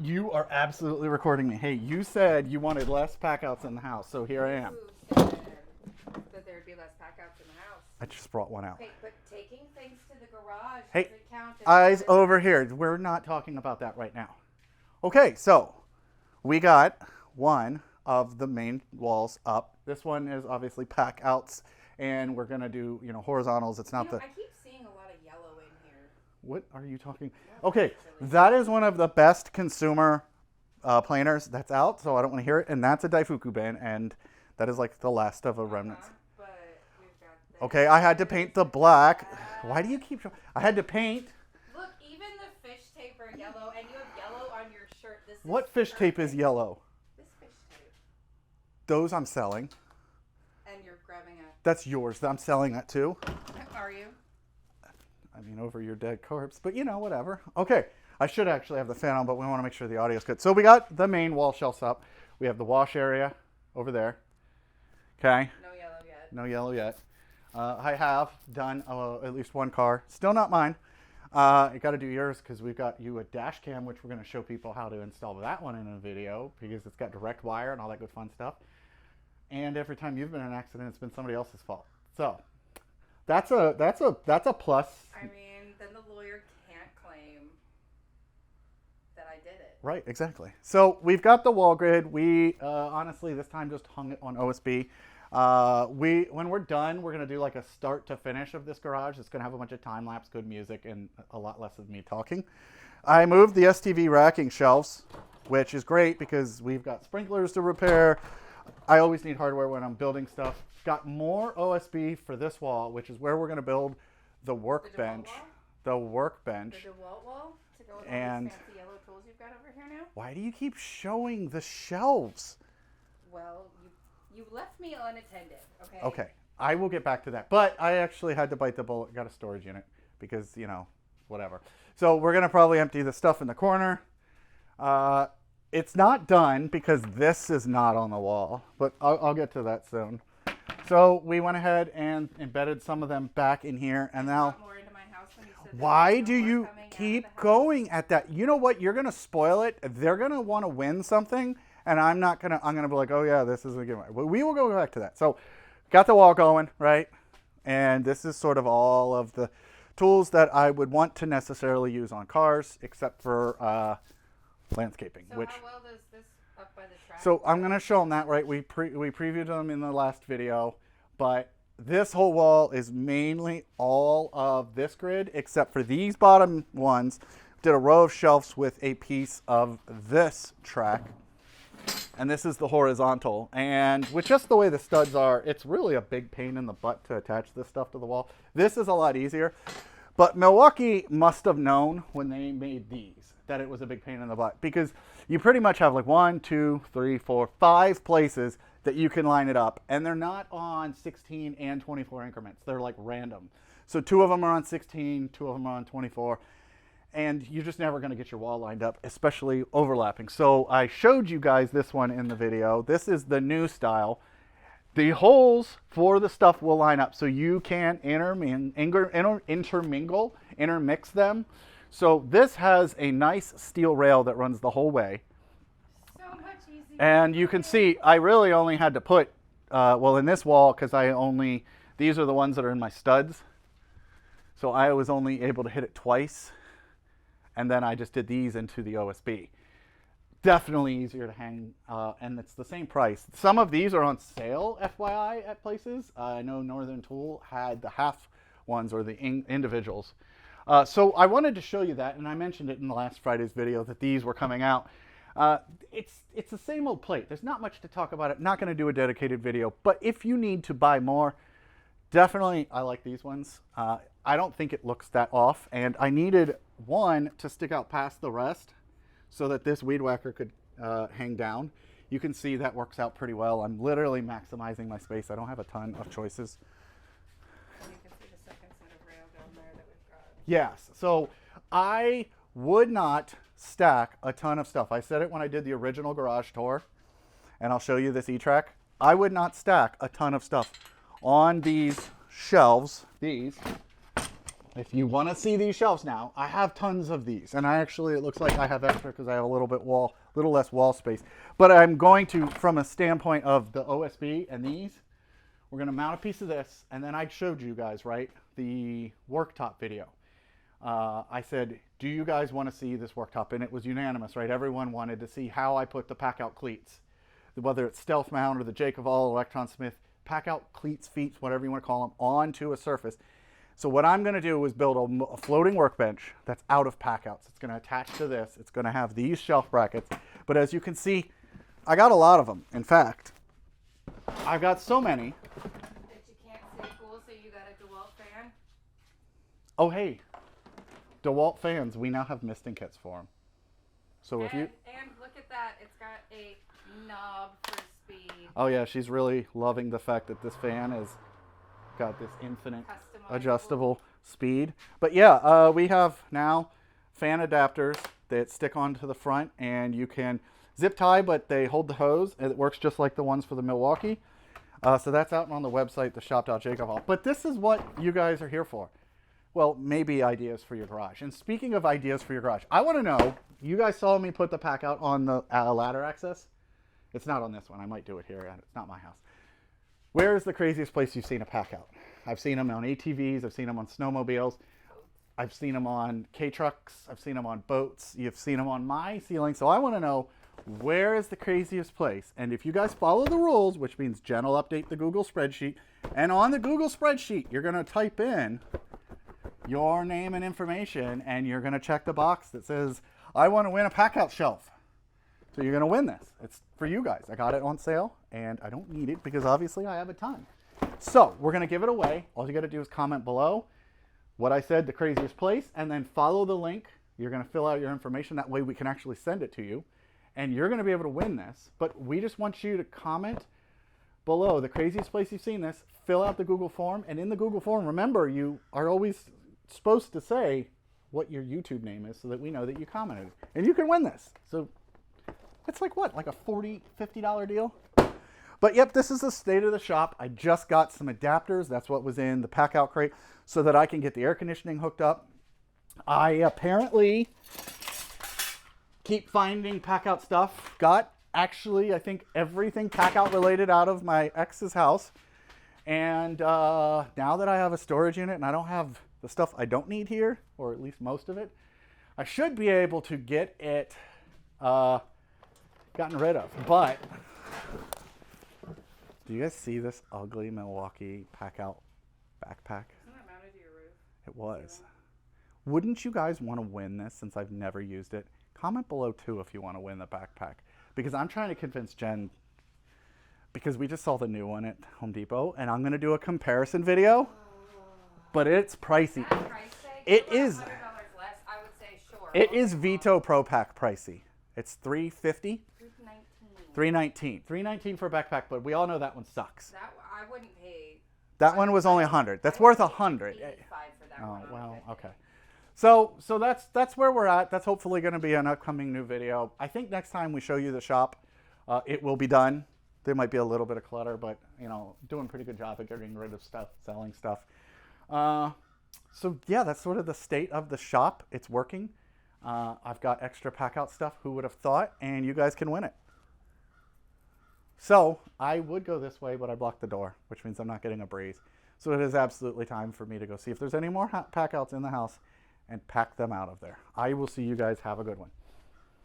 You are absolutely recording me. Hey, you said you wanted less packouts in the house, so here I am. Who said that there'd be less packouts in the house? I just brought one out. Okay, but taking things to the garage Hey, doesn't count as eyes over here. We're not talking about that right now. Okay, so we got one of the main walls up. This one is obviously packouts, and we're gonna do horizontals. It's not the. I keep seeing a lot of yellow in here. What are you talking? Okay, that is one of the best consumer planers that's out, so I don't want to hear it. And that's a Daifuku bin, and that is like the last of a remnant. But we've got Okay, I had to paint the black. Why do you keep showing? I had to paint. Look, even the fish tape are yellow, and you have yellow on your shirt. This What is fish tape is perfect. yellow? This fish tape. Those I'm selling. And you're grabbing a... That's yours. I'm selling that too. Are you? I mean, over your dead corpse, but whatever. Okay, I should actually have the fan on, but we want to make sure the audio's good. So we got the main wall shelves up. We have the wash area over there. Okay. No yellow yet. No yellow yet. I have done at least one car. Still not mine. You got to do yours because we've got you a dash cam, which we're going to show people how to install that one in a video because it's got direct wire and all that good fun stuff. And every time you've been in an accident, it's been somebody else's fault. So that's a plus. I mean, then the lawyer can't claim that I did it. Right, exactly. So we've got the wall grid. We honestly this time just hung it on OSB. When we're done, we're gonna do like a start to finish of this garage. It's gonna have a bunch of time lapse, good music, and a lot less of me talking. I moved the STV racking shelves, which is great because we've got sprinklers to repair. I always need hardware when I'm building stuff. Got more OSB for this wall, which is where we're gonna build the workbench. The workbench. The DeWalt wall to go with all And these fancy yellow tools you've got over here now? why do you keep showing the shelves? Well, you left me unattended, okay? Okay, I will get back to that. But I actually had to bite the bullet, got a storage unit because, whatever. So we're going to probably empty the stuff in the corner. It's not done because this is not on the wall, but I'll get to that soon. So we went ahead and embedded some of them back in here. And now, why do you keep going at that? You know what? You're going to spoil it. They're going to want to win something. And I'm going to be like, oh yeah, this is a giveaway. But we will go back to that. So got the wall going, right? And this is sort of all of the tools that I would want to necessarily use on cars, except for landscaping. So how well does this up by the track? So I'm going to show them that, right? We previewed them in the last video, but this whole wall is mainly all of this grid, except for these bottom ones. Did a row of shelves with a piece of this track. And this is the horizontal. And with just the way the studs are, it's really a big pain in the butt to attach this stuff to the wall. This is a lot easier. But Milwaukee must have known when they made these that it was a big pain in the butt, because you pretty much have like 1, 2, 3, 4, 5 places that you can line it up. And they're not on 16 and 24 increments. They're like random. So 2 of them are on 16, 2 of them are on 24. And you're just never going to get your wall lined up, especially overlapping. So I showed you guys this one in the video. This is the new style. The holes for the stuff will line up, so you can intermix them. So this has a nice steel rail that runs the whole way. So much easier. And you can see I really only had to put, in this wall, because these are the ones that are in my studs. So I was only able to hit it twice. And then I just did these into the OSB. Definitely easier to hang, and it's the same price. Some of these are on sale, FYI, at places. I know Northern Tool had the half ones or the individuals. So I wanted to show you that, and I mentioned it in the last Friday's video that these were coming out. It's the same old plate. There's not much to talk about it. Not going to do a dedicated video, but if you need to buy more, definitely I like these ones. I don't think it looks that off, and I needed one to stick out past the rest so that this weed whacker could hang down. You can see that works out pretty well. I'm literally maximizing my space. I don't have a ton of choices. And you can see the second set of rail down there that we've got. Yes, so I would not stack a ton of stuff. I said it when I did the original garage tour, and I'll show you this E-track. I would not stack a ton of stuff on these shelves, these. if you want to see these shelves now, I have tons of these, and I actually, it looks like I have extra because I have a little less wall space. But I'm going to, from a standpoint of the OSB and these, we're going to mount a piece of this, and then I showed you guys, right, the worktop video. I said, do you guys want to see this worktop? And it was unanimous, right? Everyone wanted to see how I put the PACKOUT cleats, whether it's stealth mount or the JakeOfALL, Electron Smith, PACKOUT cleats, feet, whatever you want to call them, onto a surface. So what I'm going to do is build a floating workbench that's out of PACKOUTs. It's going to attach to this. It's going to have these shelf brackets. But as you can see, I got a lot of them. In fact, I've got so many. That you can't see cool, so you got a DeWalt fan? Oh, hey. DeWalt fans, we now have misting kits for them. So if you... And look at that. It's got a knob for speed. Oh, yeah. She's really loving the fact that this fan has got this infinite adjustable speed. But yeah, we have now fan adapters that stick onto the front, and you can zip tie, but they hold the hose, and it works just like the ones for the Milwaukee. So that's out on the website, the shop.jakeofall. But this is what you guys are here for. Well, maybe ideas for your garage. And speaking of ideas for your garage, I want to know, you guys saw me put the PACKOUT on the ladder access? It's not on this one. I might do it here. It's not my house. Where is the craziest place you've seen a PACKOUT? I've seen them on ATVs. I've seen them on snowmobiles. I've seen them on K-trucks. I've seen them on boats. You've seen them on my ceiling. So I want to know, where is the craziest place? And if you guys follow the rules, which means Jen will update the Google spreadsheet, and on the Google spreadsheet, you're going to type in your name and information, and you're going to check the box that says, I want to win a PACKOUT shelf. So you're going to win this. It's for you guys. I got it on sale, and I don't need it because obviously I have a ton. So we're going to give it away. All you got to do is comment below what I said, the craziest place, and then follow the link. You're going to fill out your information. That way we can actually send it to you, and you're going to be able to win this. But we just want you to comment below the craziest place you've seen this, fill out the Google form, and in the Google form, remember, you are always supposed to say what your YouTube name is so that we know that you commented. And you can win this. So it's like what? Like a $40, $50 deal? But yep, this is the state of the shop. I just got some adapters. That's what was in the PACKOUT crate so that I can get the air conditioning hooked up. I apparently keep finding PACKOUT stuff. Got actually, I think, everything PACKOUT related out of my ex's house. And now that I have a storage unit and I don't have the stuff I don't need here, or at least most of it, I should be able to get it gotten rid of. But do you guys see this ugly Milwaukee PACKOUT backpack? Isn't that mounted to your roof? It was. Wouldn't you guys want to win this since I've never used it? Comment below too if you want to win the backpack. Because I'm trying to convince Jen, because we just saw the new one at Home Depot, and I'm going to do a comparison video, but it's pricey. It is. $100 less, I would say sure. It is Veto Pro Pack pricey. It's $350. $319. $319 for a backpack, but we all know that one sucks. That I wouldn't pay. That one was only $100. That's worth $100. For that Oh, one, well, okay. So that's where we're at. That's hopefully going to be an upcoming new video. I think next time we show you the shop, it will be done. There might be a little bit of clutter, but you know, doing a pretty good job of getting rid of stuff, selling stuff. So yeah, that's sort of the state of the shop. It's working. I've got extra PACKOUT stuff. Who would have thought? And you guys can win it. So I would go this way, but I blocked the door, which means I'm not getting a breeze. So it is absolutely time for me to go see if there's any more PACKOUTs in the house and pack them out of there. I will see you guys. Have a good one.